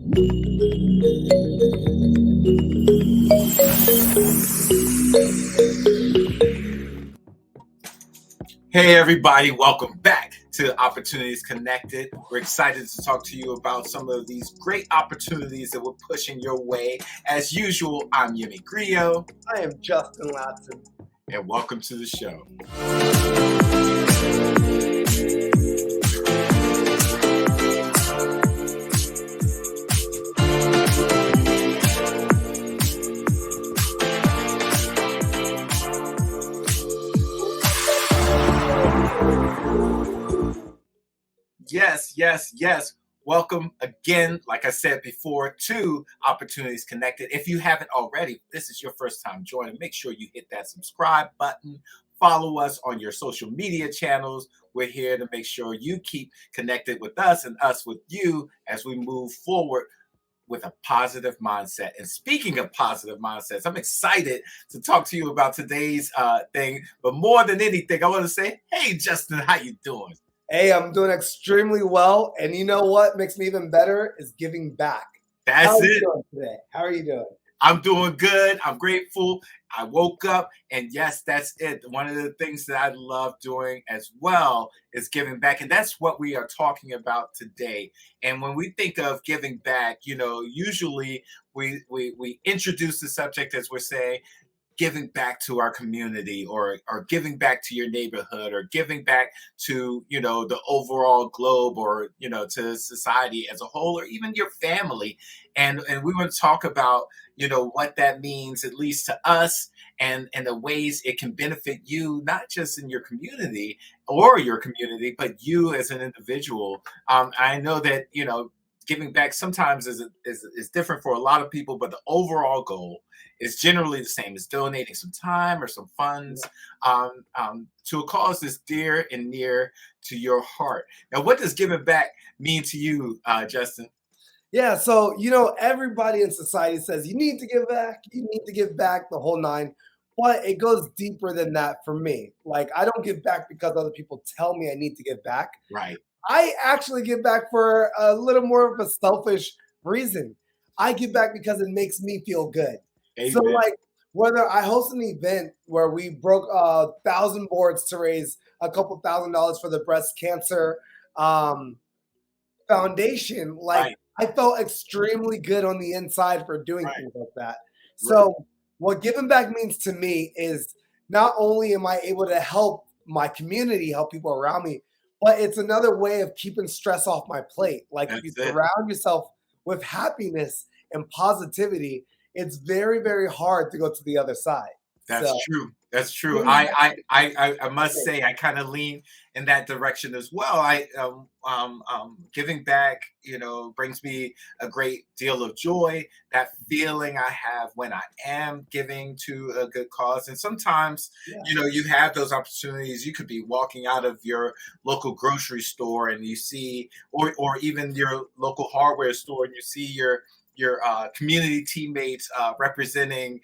Hey everybody, welcome back to Opportunities Connected. We're excited to talk to you about some of these great opportunities that we're pushing your way. As usual, I'm Yemi Griot. I am Justin Ladson. And welcome to the show. Yes. Welcome again, like I said before, to Opportunities Connected. If you haven't already, this is your first time joining, make sure you hit that subscribe button. Follow us on your social media channels. We're here to make sure you keep connected with us and us with you as we move forward with a positive mindset. And speaking of positive mindsets, I'm excited to talk to you about today's thing. But more than anything, I want to say, hey, Justin, how you doing? Hey, I'm doing extremely well. And you know what makes me even better is giving back. That's How are it. you doing today? How are you doing? I'm doing good. I'm grateful. I woke up and yes, that's it. One of the things that I love doing as well is giving back. And that's what we are talking about today. And when we think of giving back, usually we introduce the subject as we're saying, giving back to our community or giving back to your neighborhood or giving back to the overall globe or to society as a whole or even your family, and we want to talk about what that means, at least to us, and the ways it can benefit you, not just in your community but you as an individual. I know that giving back sometimes is different for a lot of people, but the overall goal is generally the same. It's donating some time or some funds to a cause that's dear and near to your heart. Now, what does giving back mean to you, Justin? Yeah, so everybody in society says you need to give back, the whole nine. But it goes deeper than that for me. Like, I don't give back because other people tell me I need to give back. Right. I actually give back for a little more of a selfish reason. I give back because it makes me feel good. Amen. So, like, whether I host an event where we broke 1,000 boards to raise a couple $1,000s for the breast cancer foundation, like, Right. I felt extremely good on the inside for doing things like that. So, Right. what giving back means to me is not only am I able to help my community, help people around me, but it's another way of keeping stress off my plate. Like, if you surround yourself with happiness and positivity, it's very, very hard to go to the other side. That's true. That's true. I must say I kind of lean in that direction as well. Giving back, brings me a great deal of joy. That feeling I have when I am giving to a good cause, and sometimes you have those opportunities. You could be walking out of your local grocery store and you see, or even your local hardware store, and you see your community teammates representing,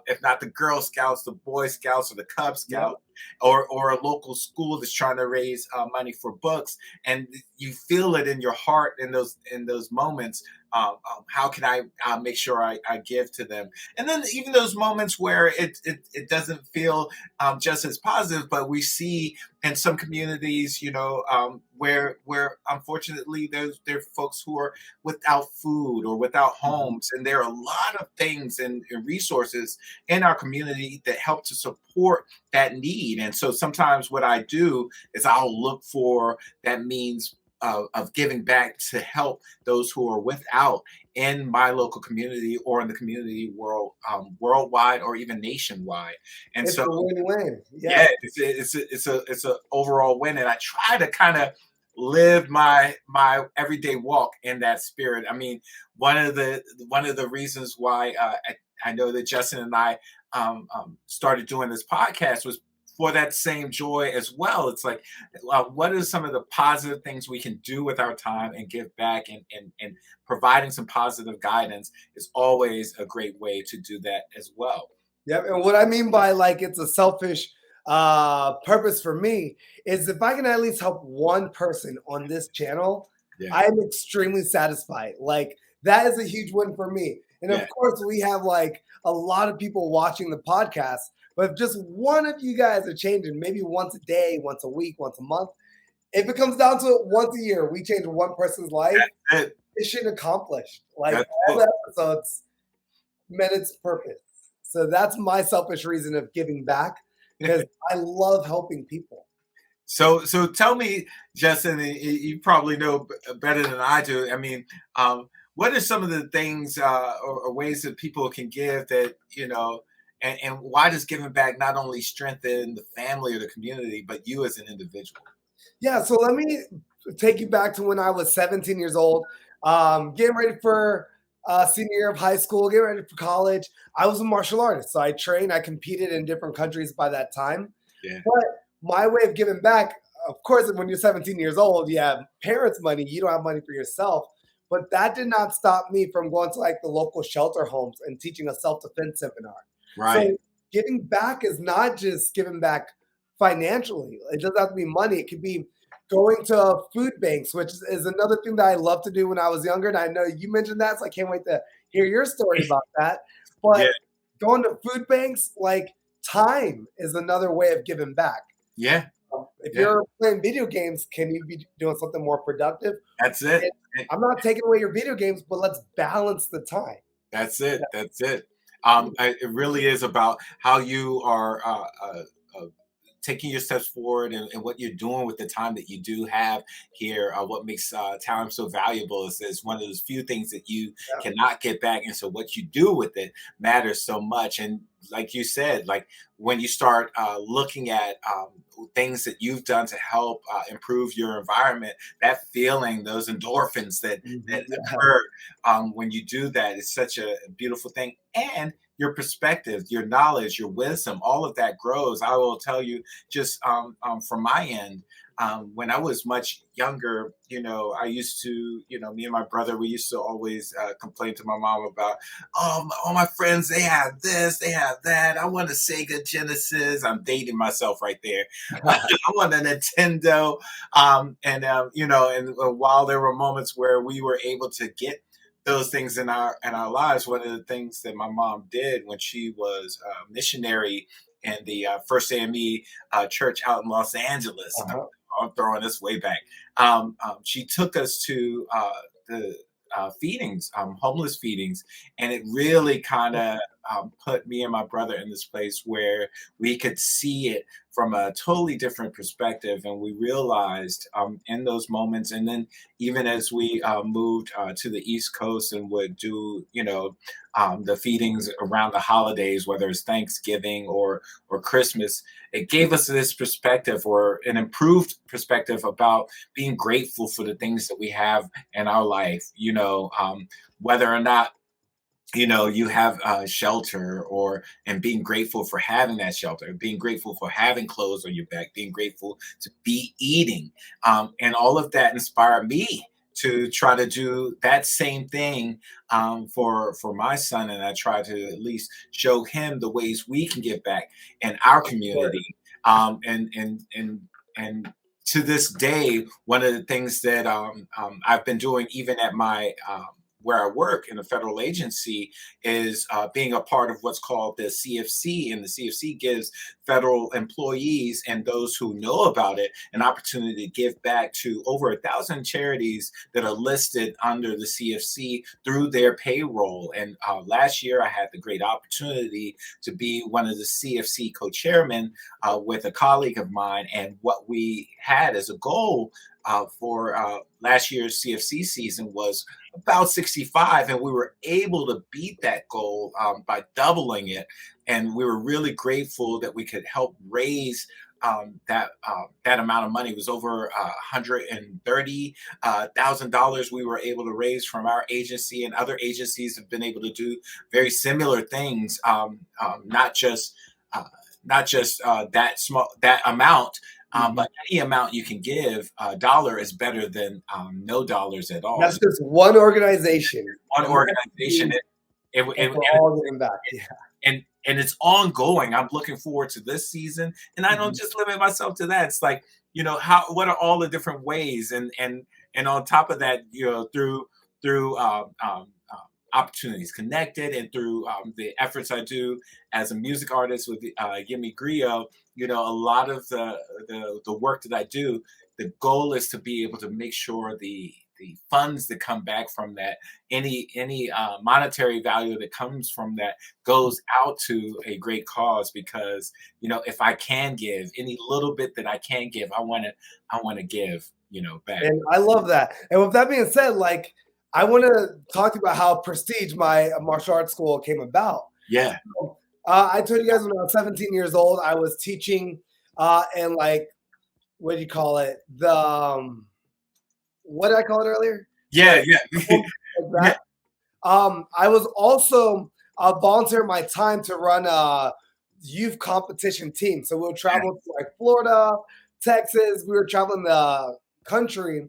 if not the Girl Scouts, the Boy Scouts or the Cub Scout, or a local school that's trying to raise money for books, and you feel it in your heart in those moments. How can I make sure I give to them? And then even those moments where it doesn't feel just as positive, but we see in some communities, where unfortunately there are folks who are without food or without homes, and there are a lot of things and resources in our community that help to support that need. And so sometimes what I do is I'll look for that means of giving back to help those who are without in my local community or in the community worldwide or even nationwide. And it's so a win-win. Yeah, it's a overall win, and I try to kind of live my everyday walk in that spirit. I mean, one of the reasons why I know that Justin and I started doing this podcast was for that same joy as well. It's like, what are some of the positive things we can do with our time and give back, and providing some positive guidance is always a great way to do that as well. Yep. And what I mean by like it's a selfish purpose for me is if I can at least help one person on this channel, I am extremely satisfied. Like that is a huge win for me. And Yeah. of course, we have like a lot of people watching the podcast. But if just one of you guys are changing, maybe once a day, once a week, once a month, if it comes down to it, once a year, we change one person's life, That's it. mission accomplished. Like That's all it. the episodes met its purpose. So that's my selfish reason of giving back because I love helping people. So tell me, Justin, you probably know better than I do. I mean, what are some of the things or ways that people can give that, and why does giving back not only strengthen the family or the community, but you as an individual? Yeah, so let me take you back to when I was 17 years old, getting ready for senior year of high school, getting ready for college. I was a martial artist, so I trained, I competed in different countries by that time. Yeah. But my way of giving back, of course, when you're 17 years old, you have parents' money, you don't have money for yourself. But that did not stop me from going to like the local shelter homes and teaching a self-defense seminar. Right. So giving back is not just giving back financially. It doesn't have to be money. It could be going to food banks, which is another thing that I loved to do when I was younger. And I know you mentioned that, so I can't wait to hear your story about that. Yeah. But going to food banks, like time is another way of giving back. Yeah. If Yeah. you're playing video games, can you be doing something more productive? That's it. I'm not taking away your video games, but let's balance the time. That's it. That's it. It really is about how you are taking your steps forward and what you're doing with the time that you do have here. What makes time so valuable is one of those few things that you cannot get back. And so what you do with it matters so much. And like you said, like when you start looking at things that you've done to help improve your environment, that feeling, those endorphins that occur when you do that is such a beautiful thing. And your perspective, your knowledge, your wisdom, all of that grows. I will tell you just from my end, when I was much younger, I used to, me and my brother, we used to always complain to my mom about, oh, all my friends, they have this, they have that. I want a Sega Genesis. I'm dating myself right there. I want a Nintendo. And while there were moments where we were able to get those things in our lives, one of the things that my mom did when she was a missionary in the First AME church out in Los Angeles. I'm throwing this way back. She took us to the feedings, homeless feedings, and it really kind of put me and my brother in this place where we could see it from a totally different perspective. And we realized in those moments, and then even as we moved to the East Coast and would do, the feedings around the holidays, whether it's Thanksgiving or Christmas, it gave us this perspective or an improved perspective about being grateful for the things that we have in our life, whether or not you have shelter and being grateful for having that shelter, being grateful for having clothes on your back, being grateful to be eating. And all of that inspired me to try to do that same thing for my son. And I try to at least show him the ways we can give back in our community. And to this day, one of the things that I've been doing even at my where I work in a federal agency is being a part of what's called the CFC. And the CFC gives federal employees and those who know about it an opportunity to give back to over 1,000 charities that are listed under the CFC through their payroll. And last year, I had the great opportunity to be one of the CFC co-chairmen with a colleague of mine. And what we had as a goal for last year's CFC season was about 65, and we were able to beat that goal by doubling it. And we were really grateful that we could help raise that amount of money. It was over $130,000 we were able to raise from our agency, and other agencies have been able to do very similar things. Not just that amount. But any amount you can give, a dollar is better than no dollars at all. That's just one organization. One organization. We're all giving back. Yeah. And it's ongoing. I'm looking forward to this season, and I don't just limit myself to that. It's like, what are all the different ways, and on top of that, through opportunities connected, and through the efforts I do as a music artist with Yemi Griot, a lot of the work that I do, the goal is to be able to make sure the funds that come back from that, any monetary value that comes from that, goes out to a great cause. Because if I can give any little bit that I can give, I want to give back. And I love that. And with that being said, like I want to talk to you about how Prestige, my martial arts school, came about. Yeah, So, I told you guys when I was 17 years old, I was teaching, and like, what do you call it? What did I call it earlier? yeah, The, yeah. like Yeah, that. I was also volunteering my time to run a youth competition team. So we would travel to like Florida, Texas. We were traveling the country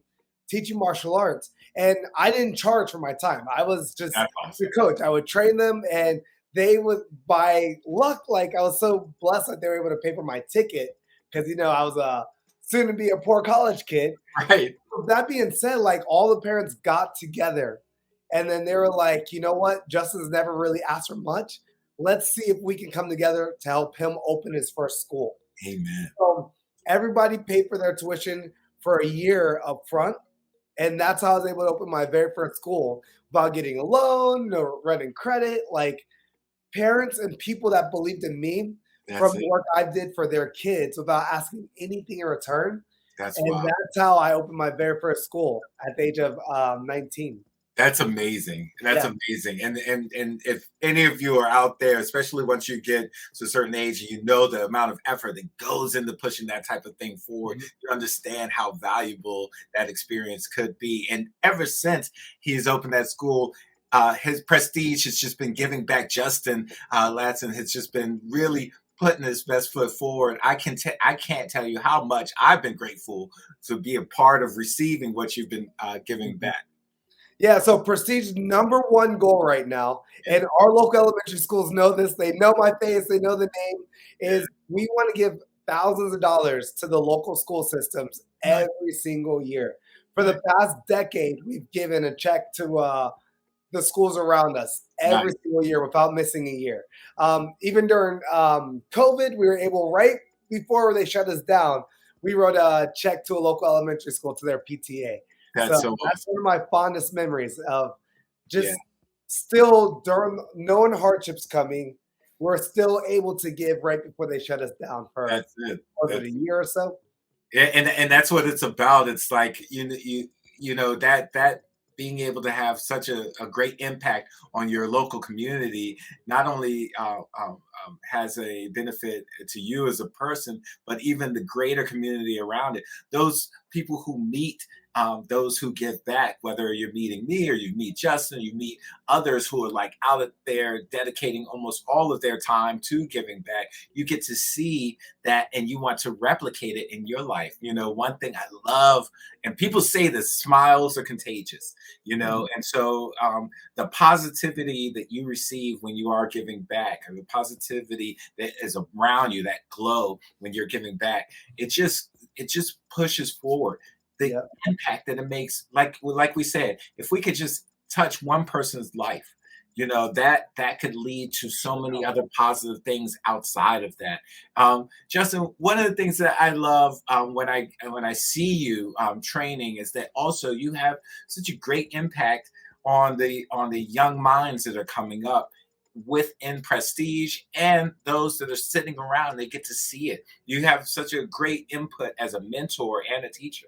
teaching martial arts. And I didn't charge for my time. I was just that's the awesome. coach. I would train them and they would, by luck, like I was so blessed that they were able to pay for my ticket because, I was a soon to be a poor college kid. Right. That being said, like all the parents got together and then they were like, you know what? Justin's never really asked for much. Let's see if we can come together to help him open his first school. Amen. So everybody paid for their tuition for a year up front. And that's how I was able to open my very first school without getting a loan, no running credit. Like parents and people that believed in me from That's the it. work I did for their kids without asking anything in return. That's And wild. that's how I opened my very first school at the age of 19. That's amazing. That's Yeah. amazing. And if any of you are out there, especially once you get to a certain age, and you know the amount of effort that goes into pushing that type of thing forward, Mhm. you understand how valuable that experience could be. And ever since he's opened that school, his prestige has just been giving back. Justin Ladson has just been really putting his best foot forward. I can't tell you how much I've been grateful to be a part of receiving what you've been giving Mhm. back. Yeah, so Prestige number one goal right now, Yeah, and our local elementary schools know this. They know my face. They know the name. yeah. Is we want to give thousands of dollars to the local school systems Nice, every single year. For nice, the past decade, we've given a check to the schools around us every nice. single year without missing a year. Even during COVID, we were able, right before they shut us down, we wrote a check to a local elementary school to their PTA. So That's so that's awesome. one of my fondest memories of Yeah, just still during knowing hardships coming, we're still able to give right before they shut us down for that's it. was it a That's year or so? and that's what it's about. It's like that being able to have such a great impact on your local community not only has a benefit to you as a person, but even the greater community around it. Those people who meet. Those who give back, whether you're meeting me or you meet Justin, you meet others who are like out there dedicating almost all of their time to giving back, you get to see that and you want to replicate it in your life. One thing I love, and people say this, smiles are contagious, Mhm. and so the positivity that you receive when you are giving back, and the positivity that is around you, that glow when you're giving back, it just pushes forward the Yeah. impact that it makes. Like we said, if we could just touch one person's life, that could lead to so many other positive things outside of that. Justin, one of the things that I love when I see you training is that also you have such a great impact on the young minds that are coming up within prestige, and those that are sitting around, they get to see it. You have such a great input as a mentor and a teacher.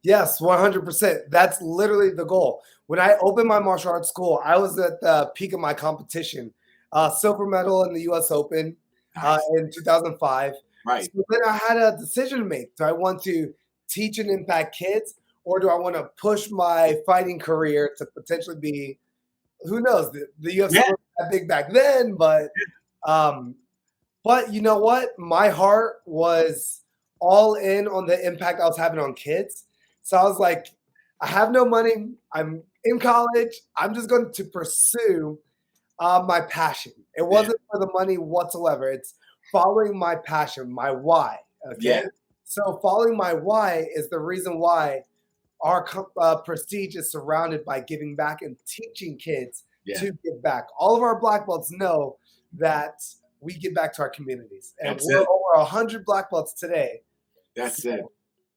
Yes, 100%. That's literally the goal. When I opened my martial arts school, I was at the peak of my competition. Silver medal in the US Open Nice. in 2005. So Right. then I had a decision to make. Do I want to teach and impact kids, or do I want to push my fighting career to potentially be, who knows, the UFC Yeah. wasn't that big back then, um, but you know what? My heart was all in on the impact I was having on kids. So I was like, I have no money. I'm in college. I'm just going to pursue my passion. It Yeah. wasn't for the money whatsoever. It's following my passion, my why. Yeah. Okay. So following my why is the reason why our prestige is surrounded by giving back and teaching kids Yeah. to give back. All of our black belts know that we give back to our communities, and That's we're it. over 100 black belts today. That's it. So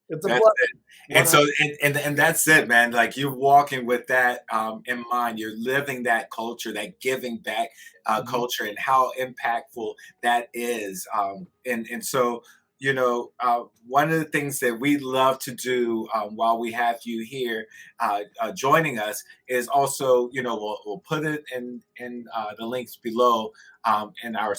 it's a That's it. blessing. And so 100. and that's it, man. Like you're walking with that in mind. You're living that culture, that giving back Mhm. culture, and how impactful that is. And so one of the things that we love to do while we have you here joining us is also we'll put it in the links below in our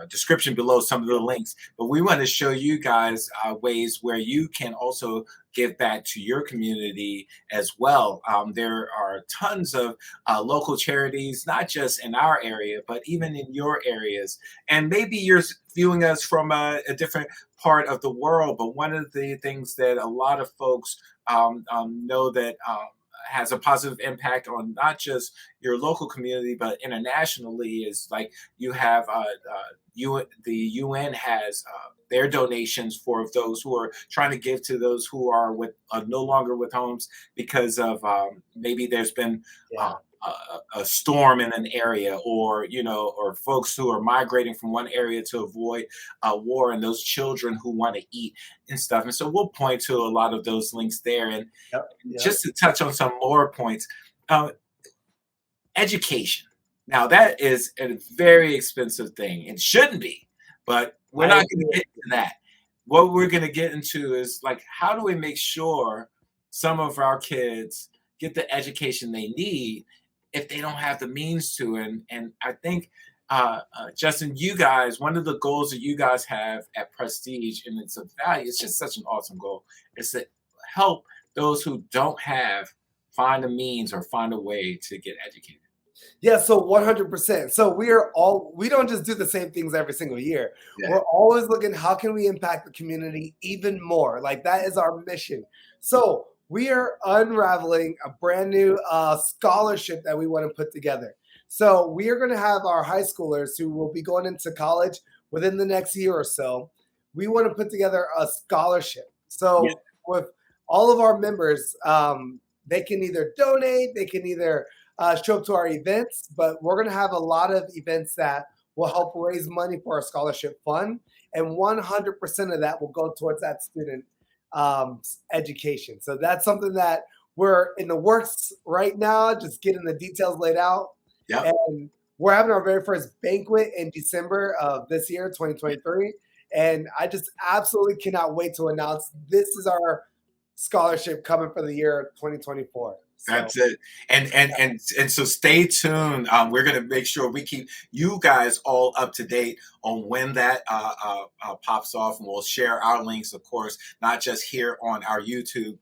description below, some of the links, but we want to show you guys ways where you can also give back to your community as well. There are tons of local charities, not just in our area, but even in your areas. And maybe you're viewing us from a different part of the world, but one of the things that a lot of folks know that has a positive impact on not just your local community but internationally is like you have the UN has their donations for those who are trying to give to those who are with no longer with homes because of maybe there's been Yeah. a storm in an area, or or folks who are migrating from one area to avoid war, and those children who want to eat and stuff. And so we'll point to a lot of those links there. And Yep. Yep. just to touch on some more points, uh, education. Now that is a very expensive thing. It shouldn't be, but we're I not going to agree. get into that. What we're going to get into is like, how do we make sure some of our kids get the education they need if they don't have the means to? And I think, Justin, you guys, one of the goals that you guys have at Prestige, and it's a value, it's just such an awesome goal, is to help those who don't have find a means or find a way to get educated. Yeah, so 100%. So we don't just do the same things every single year. Yeah. We're always looking, how can we impact the community even more? Like that is our mission. So we are unraveling a brand new scholarship that we want to put together. So we are going to have our high schoolers who will be going into college within the next year or so. We want to put together a scholarship. Yeah. So with all of our members, they can either donate, they can either show up to our events, but we're going to have a lot of events that will help raise money for our scholarship fund. And 100% of that will go towards that student education. So that's something that we're in the works right now, just getting the details laid out. Yep. And we're having our very first banquet in December of this year, 2023. And I just absolutely cannot wait to announce this is our scholarship coming for the year 2024. So, That's it. And so stay tuned. We're going to make sure we keep you guys all up to date on when that pops off, and we'll share our links, of course, not just here on our YouTube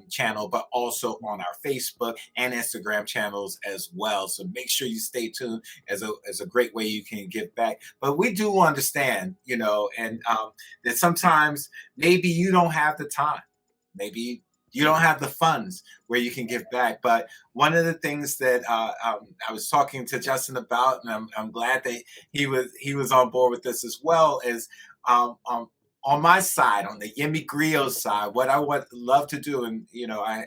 channel, but also on our Facebook and Instagram channels as well. So make sure you stay tuned as a great way you can give back. But we do understand, and that sometimes maybe you don't have the time. Maybe you don't have the funds where you can give back. But one of the things that I was talking to Justin about, and I'm glad that he was on board with this as well, is on my side, on the Yemi Griot side, what I would love to do, and I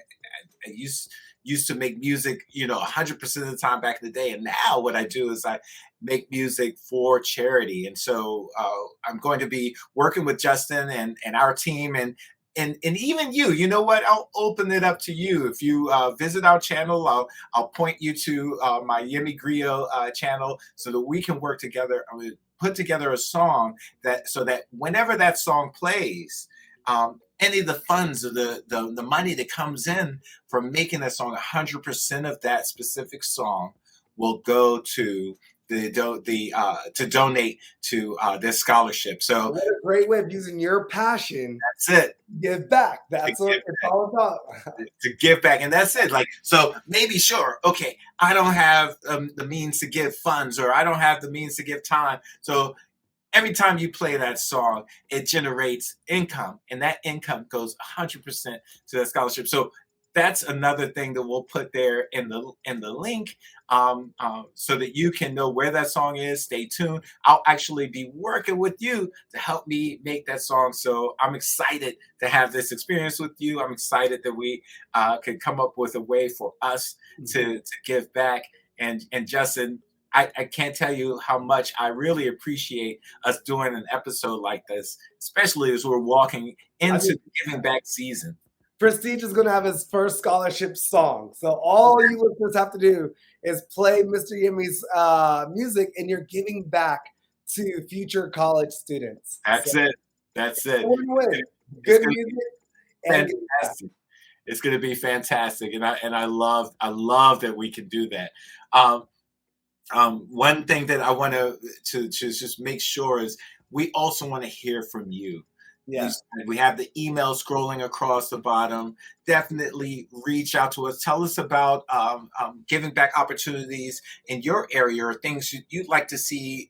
used to make music, 100% of the time back in the day, and now what I do is I make music for charity. And so I'm going to be working with Justin and our team, and even you know what, I'll open it up to you. If you visit our channel, I'll point you to my Yemi Griot channel, so that we can work together. I mean, put together a song so that whenever that song plays, any of the funds or the money that comes in from making that song, 100% of that specific song will go to to donate to this scholarship. So what a great way of using your passion that's it. to give back. That's what it's all about. To give back, and that's it. Like, so maybe, sure, okay, I don't have the means to give funds, or I don't have the means to give time. So every time you play that song, it generates income, and that income goes 100% to that scholarship. So that's another thing that we'll put there in the link, so that you can know where that song is. Stay tuned. I'll actually be working with you to help me make that song. So I'm excited to have this experience with you. I'm excited that we could come up with a way for us to give back. And Justin, I can't tell you how much I really appreciate us doing an episode like this, especially as we're walking I into mean, the giving back season. Prestige is going to have his first scholarship song. So all you listeners have to do is play Mr. Yemi's music, and you're giving back to future college students. That's So it. That's it. win-win. It's Good gonna music be and giving back. fantastic. It's gonna be fantastic, and I love that we can do that. Um, one thing that I want to just make sure is we also want to hear from you. Yeah. We have the email scrolling across the bottom. Definitely reach out to us. Tell us about giving back opportunities in your area or things you'd like to see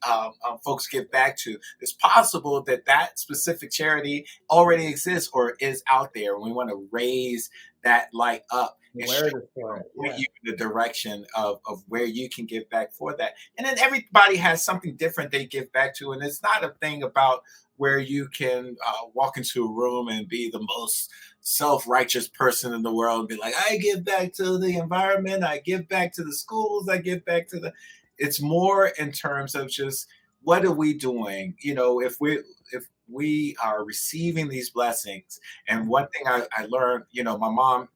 folks give back to. It's possible that that specific charity already exists or is out there. And we want to raise that light up and Awareness for it. point Yeah. you in the direction of where you can give back for that. And then everybody has something different they give back to. And it's not a thing about where you can walk into a room and be the most self-righteous person in the world and be like, I give back to the environment, I give back to the schools, I give back to the. It's more in terms of just what are we doing? If we are receiving these blessings. And one thing I learned, my mom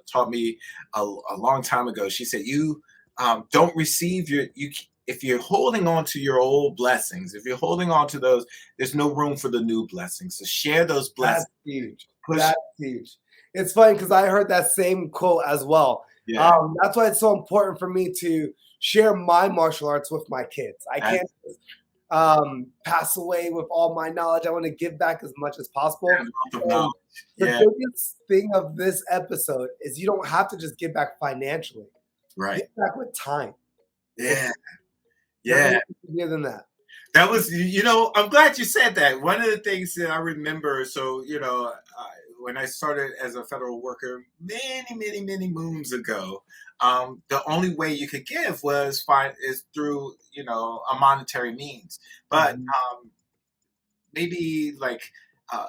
taught me a long time ago. She said, "You don't receive you if you're holding on to your old blessings, if you're holding on to those, there's no room for the new blessings. So share those blessings." That's huge. Push. That's huge. It's funny because I heard that same quote as well. Yeah, That's why it's so important for me to share my martial arts with my kids. I that's, can't pass away with all my knowledge. I want to give back as much as possible. that's wealth of And knowledge. the Yeah, biggest thing of this episode is you don't have to just give back financially. right. Give back with time. Yeah, Nothing yeah. easier than that. That was, I'm glad you said that. One of the things that I remember, so, when I started as a federal worker many, many, many moons ago, the only way you could give is through, a monetary means. But Mhm. maybe like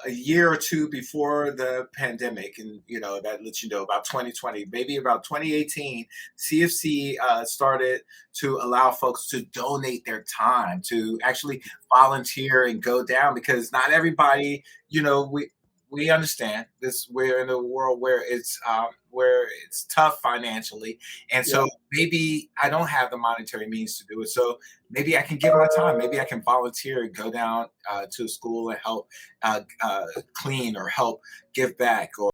a year or two before the pandemic, and that lets you know about 2020, maybe about 2018, CFC started to allow folks to donate their time to actually volunteer and go down, because not everybody, we understand this. We're in a world where it's tough financially, and Yeah. so maybe I don't have the monetary means to do it. So maybe I can give my time. Maybe I can volunteer and go down to a school and help clean or help give back, or